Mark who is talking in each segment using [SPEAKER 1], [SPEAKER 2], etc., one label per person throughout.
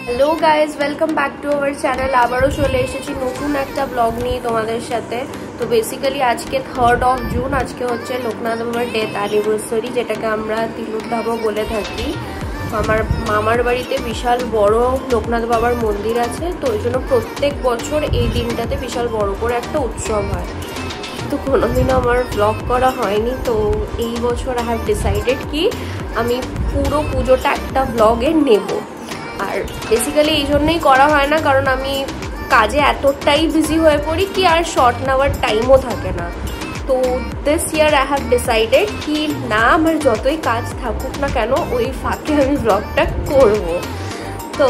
[SPEAKER 1] Hello guys, welcome back to our channel. আবারও চলে এসেছি নতুন একটা ব্লগ নিয়ে তোমাদের সাথে। তো বেসিক্যালি আজকে 3rd of June, আজকে হচ্ছে লোকনাথ বাবার ডেথ অ্যানিভার্সারি, যেটাকে আমরা তিলুধামও বলে থাকি। আমার মামার বাড়িতে বিশাল বড় লোকনাথ বাবার মন্দির আছে, তো ওই জন্য প্রত্যেক বছর এই দিনটাতে বিশাল বড় করে একটা উৎসব হয়। তো কোনোদিনও আমার ব্লগ করা হয়নি, তো এই বছর আই হ্যাভ ডিসাইডেড কি আমি পুরো পুজোটা একটা ব্লগে নেব। আর বেসিক্যালি এই জন্যই করা হয় না, কারণ আমি কাজে এতটাই বিজি হয়ে পড়ি কি আর শর্ট নেওয়ার টাইমও থাকে না। তো this year I have decided কি না, আমার যতই কাজ থাকুক না কেন ওই ফাঁকে আমি ব্লগটা করব। তো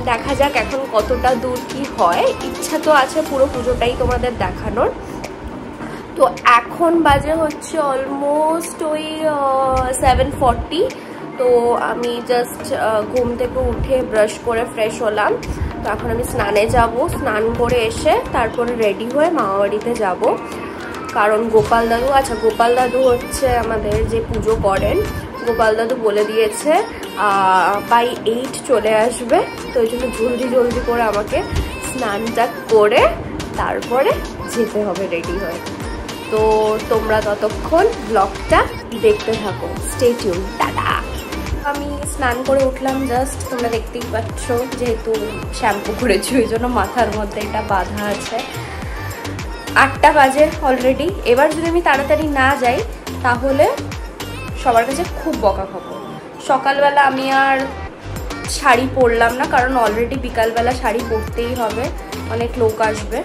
[SPEAKER 1] দেখা যাক এখন কতটা দূর কি হয়। ইচ্ছা তো আছে পুরো পুজোটাই তোমাদের দেখানোর। তো এখন বাজে হচ্ছে অলমোস্ট ওই 7:40। তো আমি জাস্ট ঘুম থেকে উঠে ব্রাশ করে ফ্রেশ হলাম। তো এখন আমি স্নানে যাব, স্নান করে এসে তারপরে রেডি হয়ে মামাবাড়িতে যাব। কারণ গোপাল দাদু হচ্ছে আমাদের যে পুজো করেন, গোপাল দাদু বলে দিয়েছে বাই 8 চলে আসবে। তো ওই জন্য জলদি করে আমাকে স্নানটা করে তারপরে যেতে হবে রেডি হয়ে। তো তোমরা ততক্ষণ ব্লগটা দেখতে থাকো, স্টে টিউন। টাটা। আমি স্নান করে উঠলাম জাস্ট, তোমরা দেখতেই পাচ্ছ, যেহেতু শ্যাম্পু করেছি ওই জন্য মাথার মধ্যে এটা বাঁধা আছে। 8টা বাজে অলরেডি। এবার যদি আমি তাড়াতাড়ি না যাই তাহলে সবার কাছে খুব বকা খাবো। সকালবেলা আমি আর শাড়ি পরলাম না, কারণ অলরেডি বিকালবেলা শাড়ি পরতেই হবে, অনেক লোক আসবে।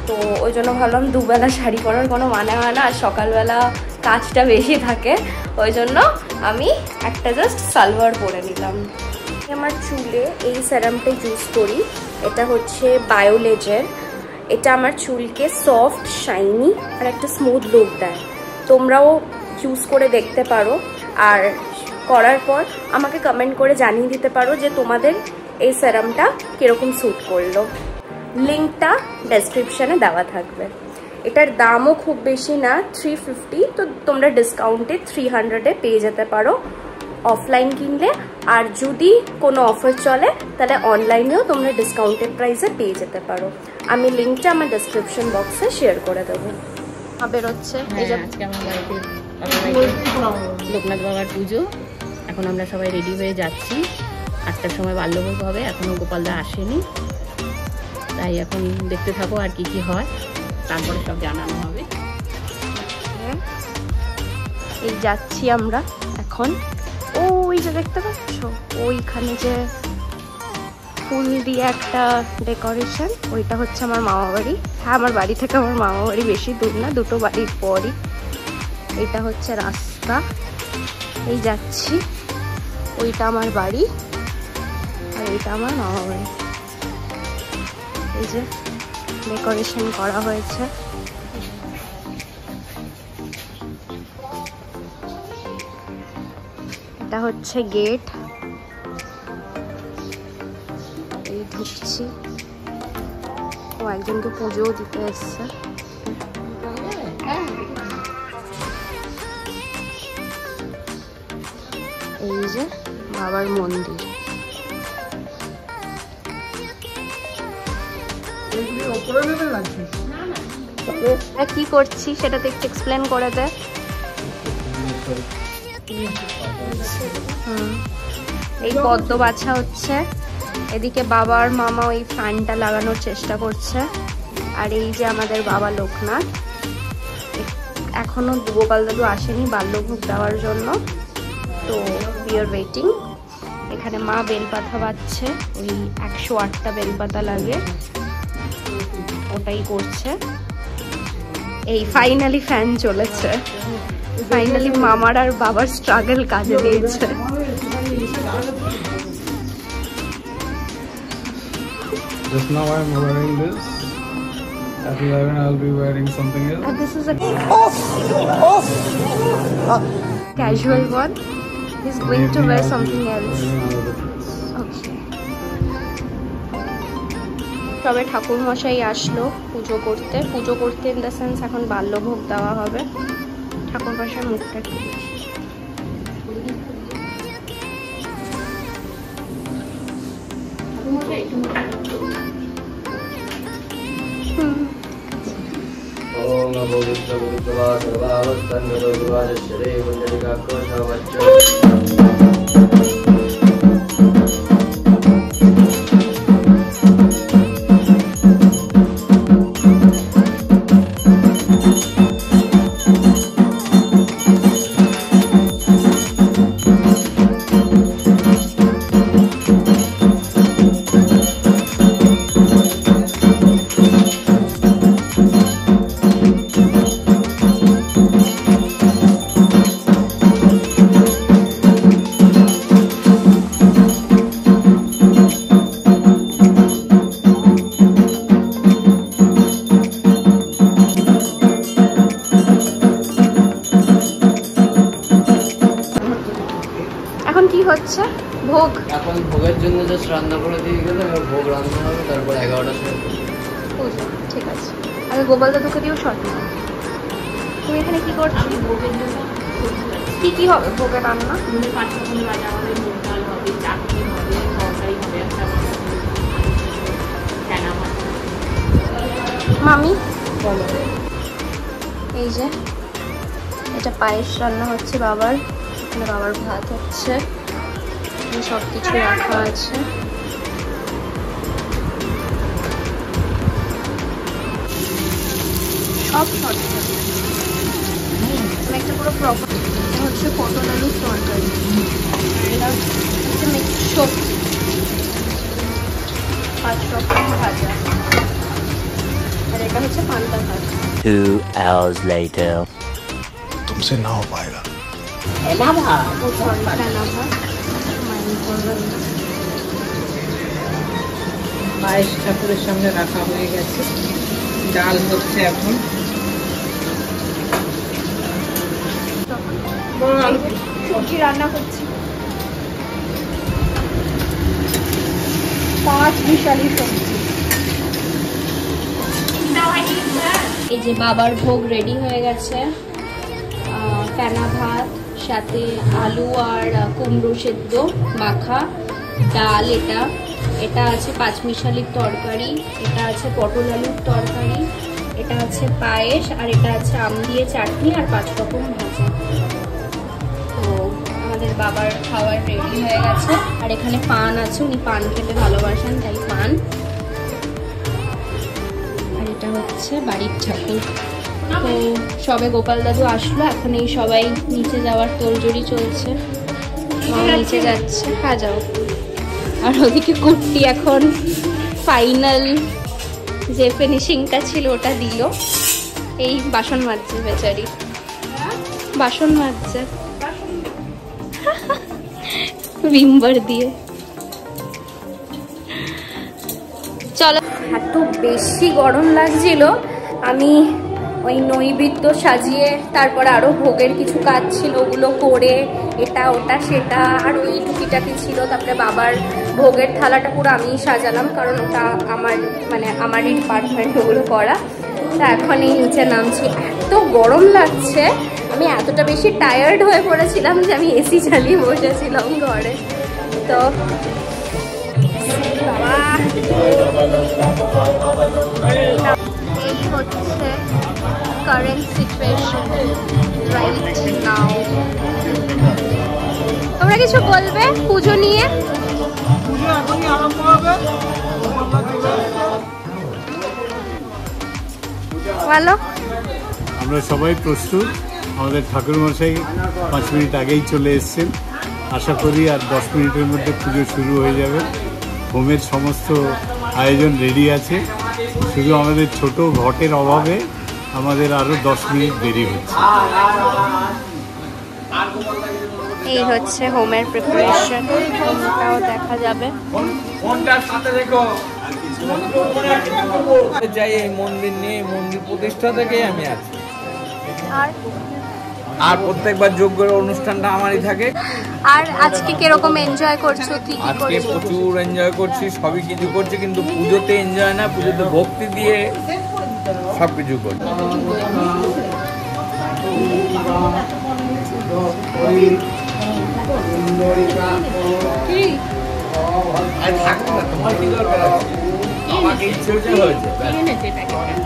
[SPEAKER 1] তো ওই জন্য ভাবলাম দুবেলা শাড়ি পরার কোনো মানে হয় না, আর সকালবেলা কাজটা বেশি থাকে, ওই জন্য আমি একটা জাস্ট সালোয়ার পরে নিলাম। আমার চুলে এই সেরামটা ইউজ করি, এটা হচ্ছে বায়োলেজের। এটা আমার চুলকে সফট, শাইনি আর একটা স্মুথ লুক দেয়। তোমরাও ইউজ করে দেখতে পারো, আর করার পর আমাকে কমেন্ট করে জানিয়ে দিতে পারো যে তোমাদের এই সেরামটা কীরকম স্যুট করলো। লিঙ্কটা ডেসক্রিপশানে দেওয়া থাকবে। এটার দামও খুব বেশি না, 350। তো তোমরা ডিসকাউন্টে 300-এ পেয়ে যেতে পারো অফলাইন কিনলে। আর যদি কোনো অফার চলে তাহলে অনলাইনেও তোমরা ডিসকাউন্টেড প্রাইসে পেয়ে যেতে পারো। আমি লিঙ্কটা আমার ডেসক্রিপশন বক্সে শেয়ার করে দেবো। বেরোচ্ছে
[SPEAKER 2] আজকে আমার বাড়িতে লোকনাথ বাবার পুজো। এখন আমরা সবাই রেডি হয়ে যাচ্ছি। 8টার সময় বাল্যভোগ হবে, এখনও গোপালদা আসেনি, তাই এখন দেখতে থাকো আর কি কি হয়, তারপরে সব জানানো হবে।
[SPEAKER 1] এই যাচ্ছি আমরা এখন। ওই যে দেখতে পাচ্ছ ওইখানে যে ফুল দিয়ে একটা ডেকোরেশন, ওইটা হচ্ছে আমার মামা বাড়ি। হ্যাঁ, আমার বাড়ি থেকে আমার মামা বাড়ি বেশি দূর না, 2টো বাড়ির পরই। এটা হচ্ছে রাস্তা, এই যাচ্ছি। ওইটা আমার বাড়ি আর এইটা আমার মামা বাড়ি। এই যে ডেকোরেশন করা হয়েছে। এটা হচ্ছে গেট, এই ঢুকছি। ও একজনকে পুজোও দিতে এসছে। এই যে বাবার মন্দির। কি করছি সেটা তো একটু এক্সপ্লেন করে দে। এই পদ্ম বাছা হচ্ছে, এদিকে বাবার মামা ওই ফ্যানটা লাগানোর চেষ্টা করছে। আর এই যে আমাদের বাবা লোকনাথ, এখনো গোপাল দাদু আসেনি বাল্যভোগ দেওয়ার জন্য, তো উই আর ওয়েটিং। এখানে মা বেলপাতা বাচ্ছে, ওই 108টা বেলপাতা লাগে, ওটাই করছে। এই ফাইনালি ফ্যান চলেছে, ফাইনালি মামার আর বাবার স্ট্রাগল কাজে দিয়েছে।
[SPEAKER 3] Just now I'm wearing this. At 11 I'll be wearing something else.
[SPEAKER 1] And this is a casual one. He's going to wear something else. Okay. তবে ঠাকুর মশাই আসলো পুজো করতে ইন দ্য সেন্স এখন বাল্যভোগ দেওয়া হবে। ঠাকুর মশাই মুখটা একটু
[SPEAKER 4] ओम भोगिष्ठ भूतवा सर्वावस्थान्यो विवादश्चरे कुंडलिकाक्षोषवच्च
[SPEAKER 1] হচ্ছে ভোগ।
[SPEAKER 4] এখন ভোগের জন্য জাস্ট রান্না করে দিয়ে গেলে ভোগ রান্না হবে, তারপর 11টার সময়
[SPEAKER 1] ঠিক আছে। আগে গোপাল দাদুকে দিয়েও শর্ট। তুমি এখানে কি করছো?
[SPEAKER 2] ভোগের জন্য
[SPEAKER 1] কি কি হবে ভোগের রান্না?
[SPEAKER 2] 5 রকমের ভাজা হবে, মুগ ডাল হবে, চাটনি হবে, তরকারি হবে, একটা ফেনা মাছ।
[SPEAKER 1] মামি বলো। এই যে এটা পায়েস রান্না হচ্ছে বাবার, এখানে বাবার ভাত হচ্ছে, সব কিছু রাখা আছে। সব একটা পুরো প্রপার হচ্ছে পটল আলুর তরকারি, এটা হচ্ছে মিক্স সবজি, 5 রকম ভাজা, আর এটা হচ্ছে পান্তা ভাত।
[SPEAKER 5] 2 hours later.
[SPEAKER 3] तुमसे ना हो पाएगा।
[SPEAKER 6] পায়েস ঠাকুরের সামনে রাখা হয়ে গেছে, ডাল হচ্ছে এখন।
[SPEAKER 1] সবজি রান্না করছি, 5 বিশালি সবজি। এই যে বাবার ভোগ রেডি হয়ে গেছে, ফেনা ভাত, সাথে আলু আর কুমড়ো সেদ্ধ মাখা, ডাল, এটা আছে 5 মিশালির তরকারি, এটা আছে পটল আলুর তরকারি, এটা আছে পায়েস, আর এটা আছে আম দিয়ে চাটনি আর 5 রকম ভাজা। তো আমাদের বাবার খাবার রেডি হয়ে গেছে। আর এখানে পান আছে, উনি পান খেতে ভালোবাসেন, তাই পান। আর এটা হচ্ছে বাড়ির ঠাকুর। তো সবে গোপাল দাদু আসলো, এখন এই সবাই নিচে যাওয়ার তোড়জোড়ি চলছে, নিচে যাচ্ছে। হ্যাঁ যাও। আর ওদিকে কুর্তি এখন ফাইনাল যে ফিনিশিংটা ছিল ওটা দিল। এই বাসন মাজছে বেচারি, বাসন মাজছে ভিমবার দিয়ে। চলো, এত বেশি গরম লাগছিল, আমি ওই নৈবেদ্য সাজিয়ে তারপরে আরও ভোগের কিছু কাজ ছিল ওগুলো করে, এটা ওটা সেটা আর ওই টুকিটাকি ছিল। তারপরে বাবার ভোগের থালাটা পুরো আমিই সাজালাম, কারণ ওটা আমারই ডিপার্টমেন্ট ওগুলো করা। তা এখন এই নিচে নামছি, এত গরম লাগছে। আমি এতটা বেশি টায়ার্ড হয়ে পড়েছিলাম যে আমি এসি চালিয়ে বসেছিলাম ঘরে। তো এই হচ্ছে কারেন্ট সিচুয়েশন রাইট নাও। তোমরা কিছু বলবে পুজো নিয়ে? বলো।
[SPEAKER 3] আমরা সবাই প্রস্তুত, আমাদের ঠাকুরমশাই 5 মিনিট আগেই চলে এসেছেন। আশা করি আর 10 মিনিটের মধ্যে পুজো শুরু হয়ে যাবে। হোমের সমস্ত আয়োজন রেডি আছে, শুধু আমাদের ছোট ঘটের অভাবে আমাদের আরও 10 মিনিট দেরি হচ্ছে।
[SPEAKER 1] এই হচ্ছে হোমের প্রিপারেশন, হোমটাও দেখা যাবে।
[SPEAKER 4] চাই এই মন্দির নিয়ে, মন্দির প্রতিষ্ঠা থেকে আমি আছি। আর প্রত্যেকবার যজ্ঞের অনুষ্ঠানটা আমারই থাকে।
[SPEAKER 1] আর আজকে কিরকম এনজয় করছো? কি কি
[SPEAKER 4] আজকে
[SPEAKER 1] করছো?
[SPEAKER 4] প্রচুর এনজয় করছি, সবই কিছু করছি, কিন্তু পুজোতে এনজয় না, পুজোতে ভক্তি দিয়ে সব কিছু করছি। আর থাকবে না, তোমার কি দরকার আছে? আমাকে ইচ্ছে হয়েছে হয়েছে।
[SPEAKER 2] এনেছে প্যাকেটটা।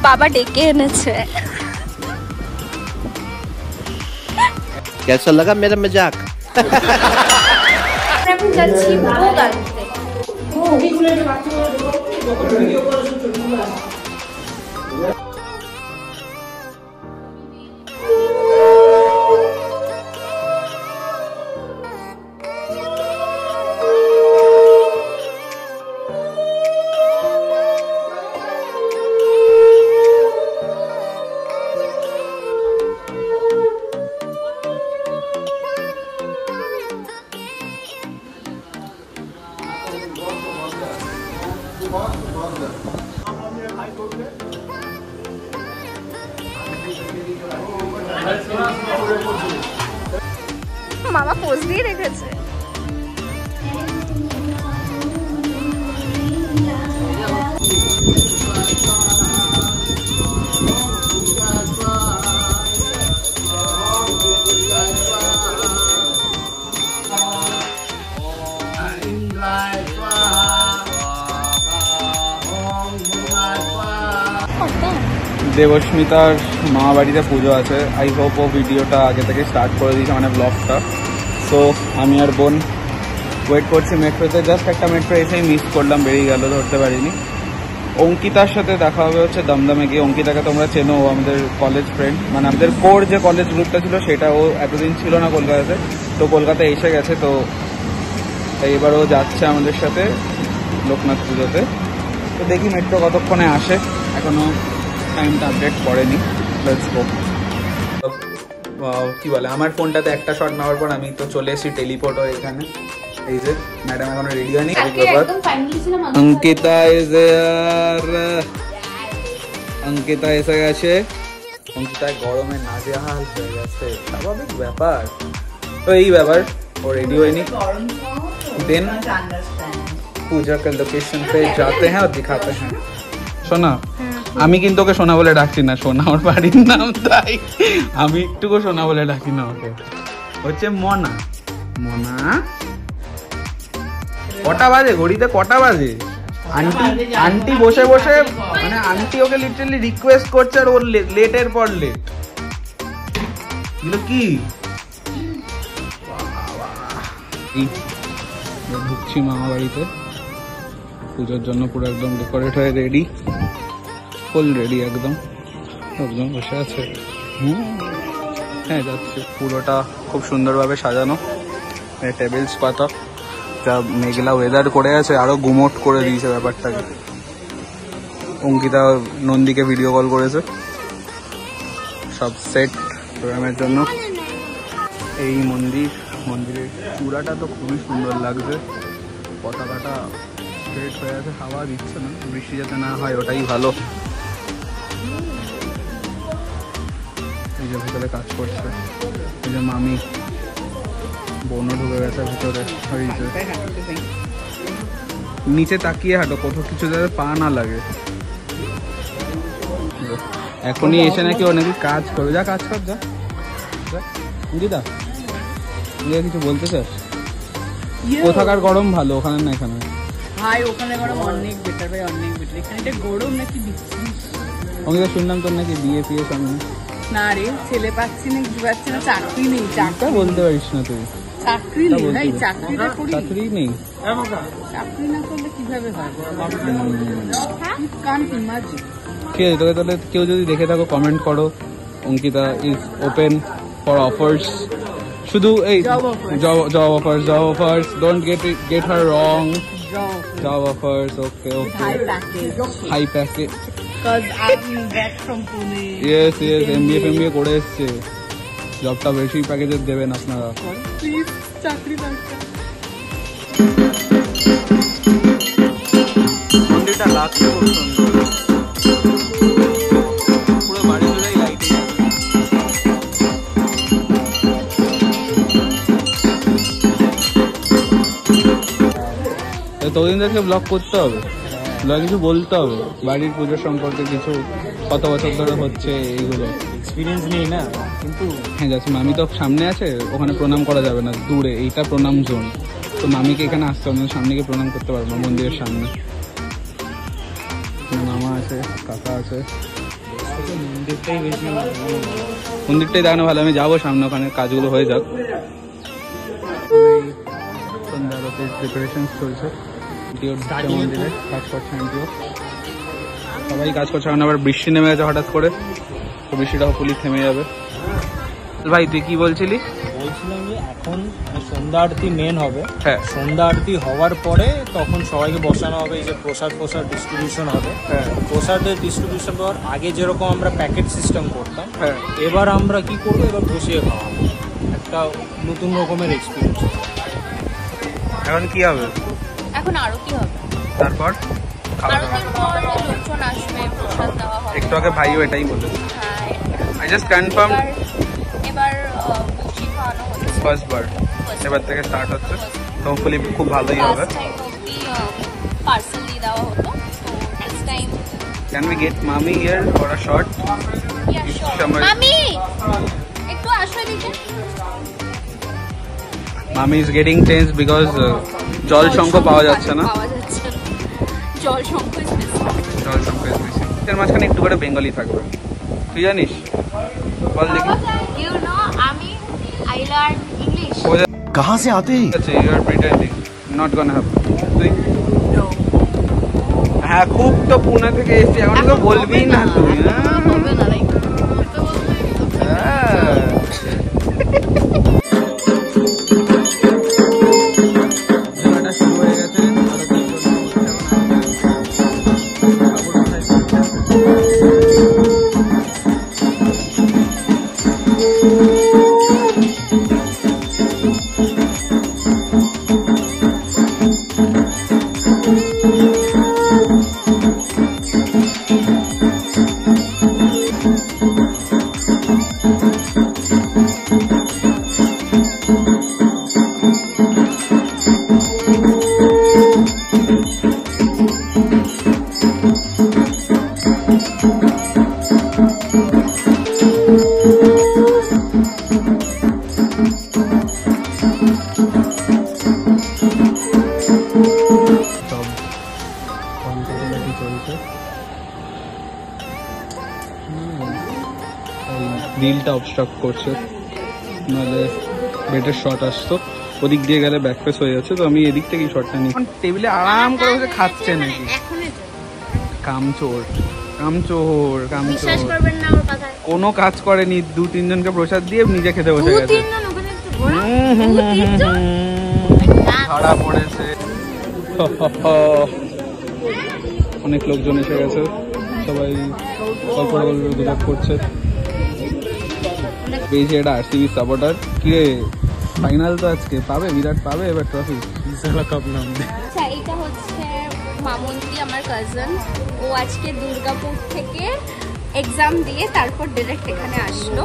[SPEAKER 1] বাবা ডেকে এনেছে।
[SPEAKER 7] कैसा लगा मेरा मजाक?
[SPEAKER 1] এখন যাচ্ছি ভোগ আনতে। মামা পোজ দিয়ে রেখেছে।
[SPEAKER 8] দেবস্মিতার মামা বাড়িতে পুজো আছে। আই হোপ ও ভিডিওটা আগে থেকে স্টার্ট করে দিয়েছে, মানে ব্লগটা। তো আমি আর বোন ওয়েট করছি মেট্রোতে। জাস্ট একটা মেট্রো এসেই মিস করলাম, বেরিয়ে গেল, ধরতে পারিনি। অঙ্কিতার সাথে দেখা হবে হচ্ছে দমদমে গিয়ে। অঙ্কিতাকে তোমরা চেনো, ও আমাদের কলেজ ফ্রেন্ড, মানে আমাদের কোর যে কলেজ গ্রুপটা ছিল সেটা। ও এতদিন ছিল না কলকাতাতে, তো কলকাতায় এসে গেছে। তো এবার ও যাচ্ছে আমাদের সাথে লোকনাথ পুজোতে। তো দেখি মেট্রো কতক্ষণে আসে, এখনো টাইমটা আপডেট করেনি। Let's go. কি বলে, আমার ফোনটাতে একটা শট নেওয়ার পর আমি তো চলে এসেছি টেলিপোর্ট হয়ে এখানে। এই যে ম্যাডাম এখনো রেডি হয়নি। অঙ্কিতা অঙ্কিতা এসে গেছে। অঙ্কিতায় গরমে নাজেহাল হয়ে গেছে, স্বাভাবিক ব্যাপার। তো এই ব্যাপার, ও রেডি হয়নি। দেন पूजा के लोकेशन पे जाते हैं और दिखाते हैं। সোনা, আমি কিন্তু ওকে সোনা বলে ডাকছি না, সোনা ওর বাড়ির নাম, তাই আমি একটুকু সোনা বলে ডাকি না ওকে। হচ্ছে মনা। মনা কটা বাজে ঘড়িতে, কটা বাজে? আন্টি আন্টি বসে বসে, মানে আন্টি ওকে লিটারালি রিকোয়েস্ট করছে, আর ওর লেটের পর লেট। এগুলো কি? ঢুকছি মামা বাড়িতে পুজোর জন্য, পুরো একদম ডেকোরেট হয়ে রেডি, ফুল রেডি একদম। একদম বসে আছে। হ্যাঁ যাচ্ছে। পুরোটা খুব সুন্দরভাবে সাজানো, টেবিলস পাতা, যা মেঘলা ওয়েদার করে আছে, আরো গুমোট করে দিয়েছে ব্যাপারটাকে। অঙ্কিতা নন্দীকে ভিডিও কল করেছে, সব সেট প্রোগ্রামের জন্য। এই মন্দিরের চূড়াটা তো খুবই সুন্দর লাগছে, পতাকাটা স্ট্রেট হয়ে আছে, হাওয়া দিচ্ছে না, বৃষ্টি যাতে না হয় ওটাই ভালো। এই যে ভিতরে কাজ করছে, এই যে মামি, বোনও ঢুকে গেছে ভিতরে। নিচে তাকিয়ে হাঁটো, কোথাও কিছু যাতে পা না লাগে। এখনই এসে নাকি ও নাকি কাজ করবে। যা কাজ কর, যা দিদা। কিছু বলতে চাস? কোথাকার গরম ভালো, ওখানে না এখানে?
[SPEAKER 6] ভাই ওখানে গরম অনেক বেটার ভাই, অনেক বেটার। এখানে গরম নাকি দিচ্ছি।
[SPEAKER 8] অঙ্কিতা শুনলাম তোর নাকি বিয়ে ফিয়ে সামনে।
[SPEAKER 6] না রে, ছেলে পাচ্ছি না, কি পাচ্ছি না, চাকরি নেই।
[SPEAKER 8] চাকরি বলতে পারিস না তুই?
[SPEAKER 6] চাকরি নেই ভাই, চাকরিটা করি।
[SPEAKER 8] চাকরি নেই,
[SPEAKER 6] চাকরি না করলে কিভাবে হয়? Kant imagine.
[SPEAKER 8] কে তোকে তাহলে কেউ যদি দেখে থাকো কমেন্ট করো। Ankita is open for offers. শুধু এই job offers, don't get her wrong. Job offers, okay okay, high package.
[SPEAKER 6] Because I'm back from Pune.
[SPEAKER 8] Yes, MBA করে এসছে। জবটা বেশি প্যাকেজের দেবেন আপনারা।
[SPEAKER 6] Please, চাকরি দরকার।
[SPEAKER 8] মন্দিরটা লাগছে খুব সুন্দর, পুরো বাড়ি জুড়েই লাইটিং আছে। তোদিনদেরকে ব্লগ করতে হবে, কিছু বলতে হবে বাড়ির পুজোর সম্পর্কে, কিছু কত বছর ধরে হচ্ছে এইগুলো।
[SPEAKER 7] এক্সপিরিয়েন্স নেই না, কিন্তু
[SPEAKER 8] হ্যাঁ যাচ্ছি। মামি তো সামনে আছে, ওখানে প্রণাম করা যাবে না, দূরে। এইটা প্রণাম জোন, তো মামিকে এখানে আসতে হবে, সামনে গিয়ে প্রণাম করতে পারবো মন্দিরের সামনে। মামা আছে, কাকা আছে। মন্দিরটাই দেখানো ভালো, আমি যাবো সামনে, ওখানে কাজগুলো হয়ে যাক। সন্ধ্যা আরতির প্রিপারেশন চলছে, মন্দিরে কাজ করছে আন্টিও, সবাই কাজ করছে। এখন আবার বৃষ্টি নেমে গেছে হঠাৎ করে, তো বৃষ্টিটা হপফুলি থেমে যাবে। ভাই তুই কি বলছিলি?
[SPEAKER 7] বলছিলাম যে এখন সন্ধ্যা আরতি মেন হবে।
[SPEAKER 8] হ্যাঁ,
[SPEAKER 7] সন্ধ্যা আরতি হওয়ার পরে তখন সবাইকে বসানো হবে, এই যে প্রসাদ ডিস্ট্রিবিউশন হবে।
[SPEAKER 8] হ্যাঁ,
[SPEAKER 7] প্রসাদের ডিস্ট্রিবিউশন হওয়ার আগে যেরকম আমরা প্যাকেট সিস্টেম করতাম,
[SPEAKER 8] হ্যাঁ,
[SPEAKER 7] এবার আমরা কি করবো, এবার বসিয়ে খাওয়াবো। একটা নতুন রকমের এক্সপিরিয়েন্স।
[SPEAKER 8] এখন কি হবে?
[SPEAKER 1] এখন আরতি হবে,
[SPEAKER 8] তারপর
[SPEAKER 1] আরতির পর লোকজন আসবে, প্রসাদ দেওয়া হবে।
[SPEAKER 8] একটু আগে ভাইও এটাই বলে।
[SPEAKER 1] হ্যাঁ,
[SPEAKER 8] আই জাস্ট কনফার্ম
[SPEAKER 1] এবার বসি খাওয়ানো হচ্ছে
[SPEAKER 8] ফার্স্ট বার, এবার থেকে স্টার্ট হচ্ছে, তো হোপফুলি খুব ভালোই হবে।
[SPEAKER 1] লাস্ট টাইম অবধি পার্সেল দিয়ে দেওয়া হতো, তো this time
[SPEAKER 8] can we get মামি হিয়ার ফর আ শর্ট?
[SPEAKER 1] মামি একটু আসো এদিকে।
[SPEAKER 8] মামি ইজ গেটিং চেঞ্জ বিকজ জল শঙ্খ পাওয়া যাচ্ছে না।
[SPEAKER 1] জল শঙ্খ
[SPEAKER 8] জল শঙ্খ এর মাঝখানে একটু করে বেঙ্গলি থাকবে, তুই জানিস? বল দেখি।
[SPEAKER 1] ইউ নো আমি আই লার্ন ইংলিশ।
[SPEAKER 5] कहाँ से आते हैं?
[SPEAKER 8] আচ্ছা, you are pretending, not gonna happen. তুই হ্যাঁ, খুব তো পুনে থেকে এসেছি, এখন তো বলবি না তুই। শুরু হয়ে গেছে। রিলটা অবস্ট্রাক্ট করছে, নাহলে বেটার শট আসতো। ওদিক দিয়ে গেলে ব্যাকফেস হয়ে যাচ্ছে, তো আমি এদিক থেকেই শটটা নিই। টেবিলে আরাম করে বসে খাচ্ছে নাকি? কামচোর কামচোর কামচোর, কোনো কাজ করেনি, 2-3 জনকে প্রসাদ দিয়ে নিজে খেতে বসে গেছে। ধরা পড়েছে। অনেক লোকজন এসে গেছে, সবাই গল্প গুজব করছে। পেয়েছে এটা আরসিবি সাপোর্টার। কিরে, ফাইনাল তো আজকে, পাবে বিরাট, পাবে এবার ট্রফি।
[SPEAKER 7] কাপ নাম দে।
[SPEAKER 1] আচ্ছা, এটা হচ্ছে মামন্তি, আমার কাজিন। ও আজকে দুর্গাপুর থেকে এক্সাম দিয়ে তারপর ডাইরেক্ট এখানে আসলো,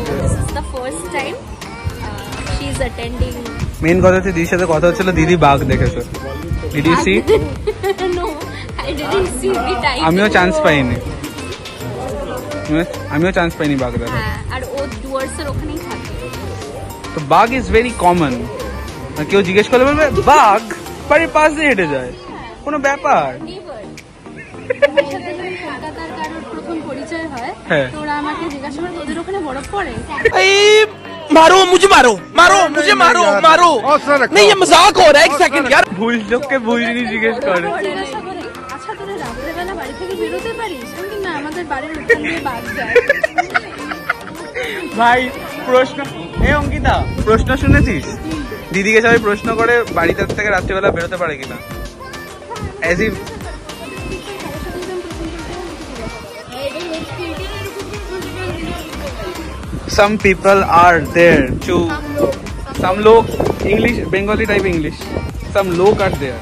[SPEAKER 1] তো this is the first time she is attending.
[SPEAKER 8] Main কথা হচ্ছে দিদির সাথে কথা হচ্ছিল, দিদি বাঘ দেখেছে। Did you see?
[SPEAKER 1] No, I didn't see the time.
[SPEAKER 8] আমিও চান্স পাইনি। আমিও চান্স পাইনি বাঘ দেখা।
[SPEAKER 2] হ্যাঁ, আর ও ডুয়ার্সের ওখানেই থাকে।
[SPEAKER 8] তো বাঘ ইজ ভেরি কমন, কেউ জিজ্ঞেস করলে বলবে বাঘ বাড়ির পাশ দিয়ে হেঁটে যায়, কোনো ব্যাপার।
[SPEAKER 2] কলকাতার কারোর প্রথম পরিচয় হয়,
[SPEAKER 8] হ্যাঁ।
[SPEAKER 2] তো ওরা আমাকে জিজ্ঞাসা করে ওদের ওখানে বরফ পড়ে।
[SPEAKER 9] मारो मुझे, मारो मारो मुझे, मारो मारो नहीं, ये मजाक हो रहा है, एक सेकंड यार।
[SPEAKER 8] ভুল লোককে ভুল জিনিস জিজ্ঞেস করে।
[SPEAKER 2] জিজ্ঞাসা করি, আচ্ছা তোরা রাত্রেবেলা বাড়ি থেকে বেরোতে পারিস? আমি না, আমাদের বাড়ির ওখান দিয়ে বাঘ যায়।
[SPEAKER 8] ভাই প্রশ্ন, অঙ্কিতা প্রশ্ন শুনেছিস? দিদিকে সবাই প্রশ্ন করে বাড়িতে থেকে রাত্রিবেলা বেরোতে পারে কিনা, as if some people are there to some log English Bengali type English, some log are there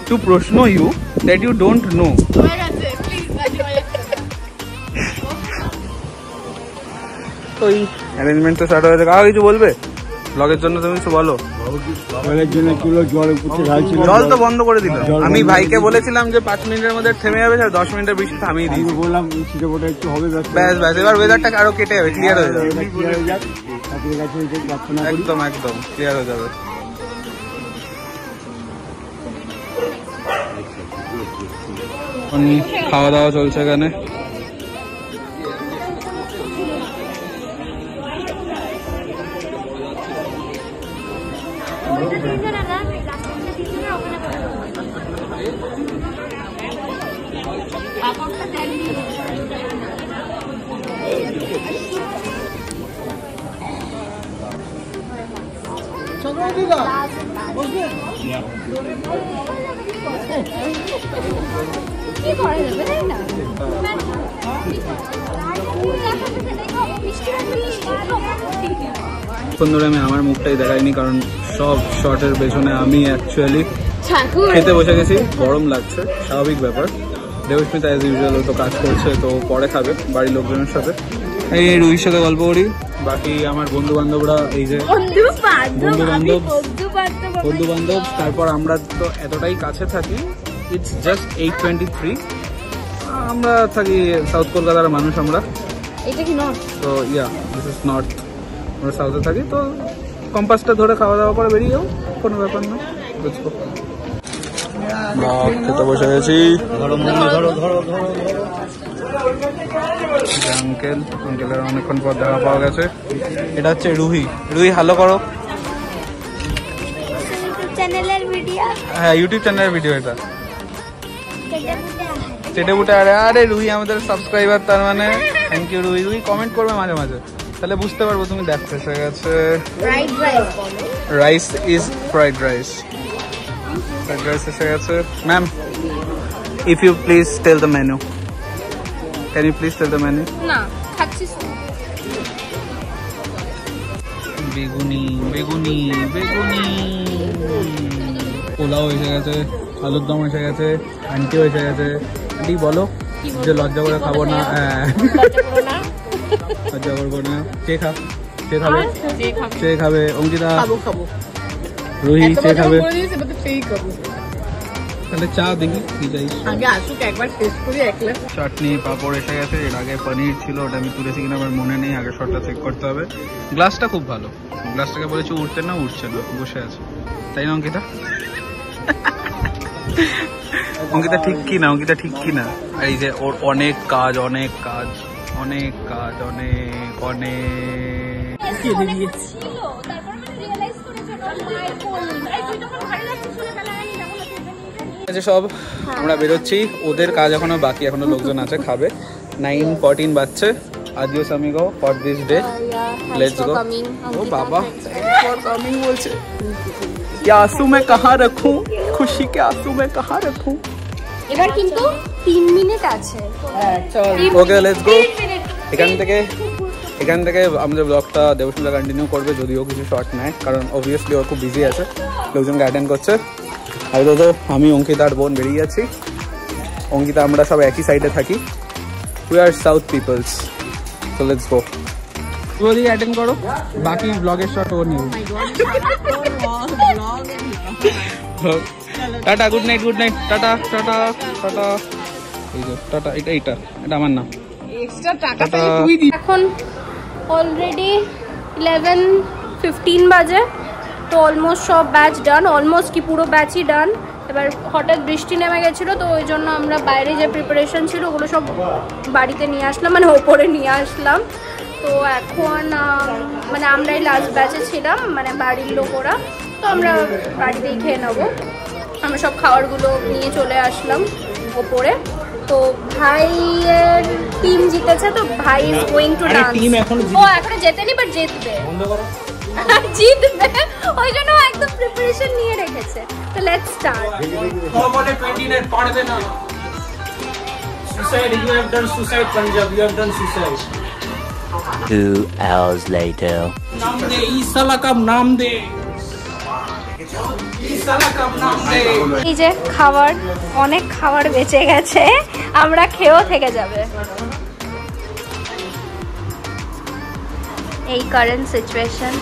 [SPEAKER 8] to proshno you that you don't know. তো এই অ্যারেঞ্জমেন্ট তো স্টার্ট হয়ে গেছে। কিছু বলবে ব্লগের জন্য? তুমি কিছু বলো। জল তো বন্ধ করে দিল। আমি ভাইকে বলেছিলাম যে 5 মিনিটের মধ্যে থেমে যাবে, 10 মিনিটের বেশি থামিয়ে দিই বললাম, একটু হবে ব্যাস ব্যাস। এবার ওয়েদারটা আরো কেটে যাবে, ক্লিয়ার হয়ে যাবে, একদম একদম ক্লিয়ার হয়ে যাবে। খাওয়া দাওয়া চলছে এখানে। ধরে আমি আমার মুখটাই দেখাইনি, কারণ সব শর্টের পেছনে আমি অ্যাকচুয়ালি খেতে বসে গেছি। গরম লাগছে, স্বাভাবিক ব্যাপার। দেবস্মিতা অ্যাজ ইউজুয়াল তো কাজ করছে, তো পরে খাবে বাড়ির লোকজনের সাথে। এই রুহির সাথে গল্প করি। বাকি আমার বন্ধু বান্ধবরা, এই যে বন্ধু বান্ধব, তারপর আমরা তো এতটাই কাছে থাকি। It's just 8:23। আমরা থাকি সাউথ কলকাতার মানুষ আমরা।
[SPEAKER 2] এটা কি নর্থ?
[SPEAKER 8] তো ইয়া, দিস ইজ নর্থ। আমরা সাউথে থাকি, তো কম্পাসটা ধরে খাওয়া দাওয়া করে বেরিয়ে যাও, কোনো ব্যাপার না। বুঝবো খেতে বসে গেছি। আঙ্কেলের অনেকক্ষণ পর দেখা পাওয়া গেছে। এটা হচ্ছে রুহি। রুহি হ্যালো করো। হ্যাঁ, ইউটিউব চ্যানেলের ভিডিও এটা। চেটে বুটে। আরে রুহি আমাদের সাবস্ক্রাইবার, তার মানে thank you Ruhi. Ruhi comment করবে মাঝে মাঝে, তাহলে বুঝতে পারবো তুমি দেখতে। এসে গেছে rice is fried rice. Fried rice এসে গেছে। Ma'am, if you please tell the menu. Can you please tell the menu?
[SPEAKER 2] না, খাচ্ছিস না।
[SPEAKER 8] বেগুনি বেগুনি বেগুনি। পোলাও এসে গেছে, আলুর দম এসে গেছে, আন্টিও এসে গেছে। আন্টি বলো যে লজ্জা করে খাবো না। লজ্জা করবো না। কে খাবে? কে খাবে? অঙ্কিতা, রুহি চে খাবে। তাহলে চা দেখি কি চাই। চাটনি পাঁপড় এসে গেছে। এর আগে পনির ছিল, ওটা আমি তুলেছি কিনা আমার মনে নেই, আগে শটটা চেক করতে হবে। গ্লাসটা খুব ভালো। গ্লাসটাকে বলেছি উঠতে না, উঠছে না, বসে আছে, তাই না অঙ্কিতা? অঙ্কিতা ঠিক কি না? অঙ্কিতা ঠিক কি না? আর এই যে ওর অনেক কাজ, অনেক কাজ, অনেক কাজ, অনেক অনেক সব। আমরা বেরোচ্ছি, ওদের কাজ এখনো বাকি, এখনো লোকজন আছে খাবে। 9:14 বাজছে। Adios amigo for this day. Let's go. ও বাবা, thanks for coming বলছে। ये आंसू मैं कहाँ रखूं, खुशी के आंसू मैं कहाँ रखूं।
[SPEAKER 1] এবার কিন্তু 3 মিনিট আছে।
[SPEAKER 8] ওকে, লেটস গো। এখান থেকে আমাদের ব্লগটা দেবস্মিতা কন্টিনিউ করবে, যদিও কিছু শর্ট নেয়, কারণ অবভিয়াসলি ও খুব বিজি আছে, লোকজনকে অ্যাটেন্ড করছে। আর তো আমি অঙ্কিতা আর বোন বেরিয়ে যাচ্ছি। অঙ্কিতা আমরা সব একই সাইডে থাকি। We are south peoples. So let's go. তুমি অ্যাটেন্ড করো, বাকি ব্লগের শর্ট ও new. Tata, good night, good night, tata tata tata. এই যে টাটা, এটা আমার নাম।
[SPEAKER 6] এক্সট্রা টাকাটা তুই দি।
[SPEAKER 1] এখন অলরেডি 11:15 বাজে, তো অলমোস্ট সব ব্যাচ ডান, অলমোস্ট কি পুরো ব্যাচই ডান। এবার হঠাৎ বৃষ্টি নেমে গেছিলো, তো ওই জন্য আমরা বাইরে যে প্রিপারেশন ছিল ওগুলো সব বাড়িতে নিয়ে আসলাম, মানে ওপরে নিয়ে আসলাম। তো এখন মানে আমরাই লাস্ট ব্যাচে ছিলাম, মানে বাড়ির লোক ওরা, তো আমরা বাড়িতেই খেয়ে নেবো। আমরা সব খাবারগুলো নিয়ে চলে আসলাম ওপরে। তো ভাইয়ের টিম জিতেছে, তো ভাই ইজ গোয়িং টু ডান্স। ও এখনো জেতেনি, বাট জিতবে, জিতবে, ওই জন্য একদম প্রিপারেশন নিয়ে রেখেছে। তো লেটস স্টার্ট।
[SPEAKER 9] বলে 29 পারবে না। Suicide, you have done suicide Punjab, you have done suicide.
[SPEAKER 5] 2 hours later.
[SPEAKER 9] নাম দে ইস সালা কা নাম দে, ইস সালা কা নাম দে।
[SPEAKER 1] এই যে খাবার, অনেক খাবার বেঁচে গেছে, আমরা খেয়েও থেকে যাবে। এই কারেন্ট সিচুয়েশন।